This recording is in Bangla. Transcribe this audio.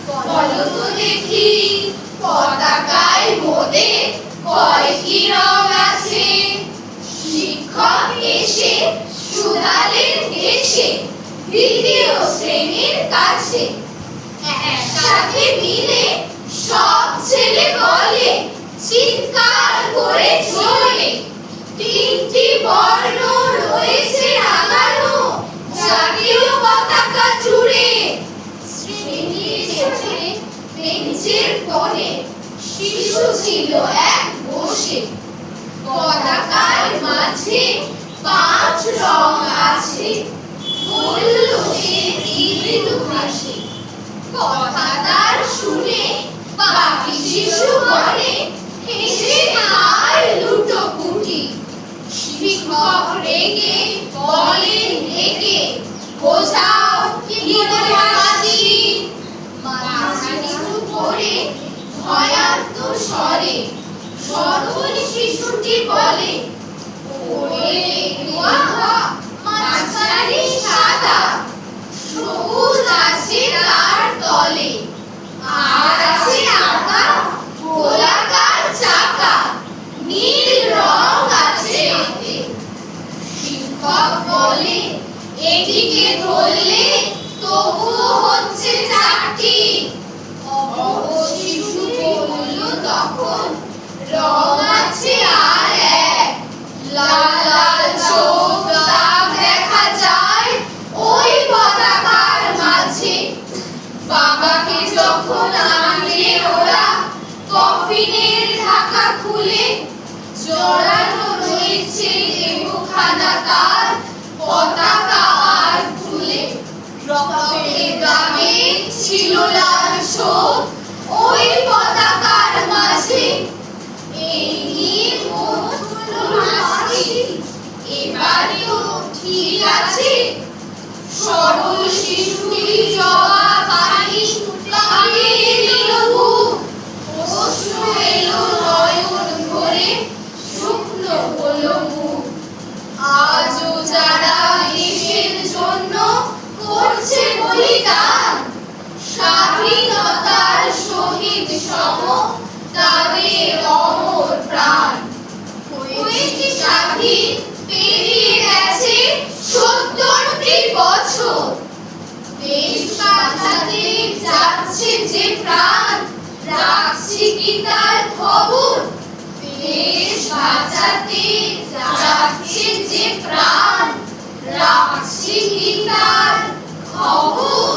বলো তো দেখি পতাকায় মোদের কয়টি রং আছে? শিক্ষক এসে শুধালেন হেসে দ্বিতীয় শ্রেণীর কাছে। একসাথে মিলে সব ছেলে বলে চিৎকার করে চলে, তিনটি বর্ণ রয়েছে রাঙানো জাতীয় পতাকা জুড়ে। শ্রেণীর শেষে বেঞ্চের কোণে শিশু ছিল এক বসে। পতাকার মাঝে 5 রং আছে, বলল সে মৃদু হাসি। কথা তার শুনে বাকি শিশু বলে হেসে খায় লুটোপুটি। শিক্ষক রেগে বলেন হেঁকে বোঝাও কি করে হাসি। মাথা নিচু করে ভয়ার্ত স্বরে সরল শিশুটি বলে ওরে লেগুয়া মাঝারি সাদা, সবুজ আছে তার তলে, আর আছে আঁকা গোলাকার চাকা, নীল রং আছে এতে। শিক্ষক বলে এটিকে ধরলে তবুও হচ্ছে 4টি। অবশ শিশু বলল তখন রং আছে আর এক, লাল লাল চোখ দাগ দেখা যায় ওই পতাকার মাঝে। বাবাকে যখন আনলে ওরা কফিনের ঢাকা খুলে, জড়ানো রয়েছে দেহখানা তার পতাকা আর ফুলে। রক্তের দাগে ছিল লাল শোক ওই পতাকার মাঝে। এই নিয়ে মোট হলো 80। এবারেও ঠিক আছে? সরল শিশুটি জবাব আনি কাঁপিয়ে দিল বুক। অশ্রু এলো নয়ন ভরে, শুকনো হলো মুখ। আজও যারা দেশের জন্য করছে বলিদান, স্বাধীনতার শহীদ সম তাদের অমর প্রাণ। হয়েছে স্বাধীন, পেরিয়ে গেছে ৭০টি বছর। দেশ বাঁচাতে যাচ্ছে যে প্রাণ, রাখছি কি তার খবর? দেশ বাঁচাতে যাচ্ছে যে প্রাণ, রাখছি কি তার খবর?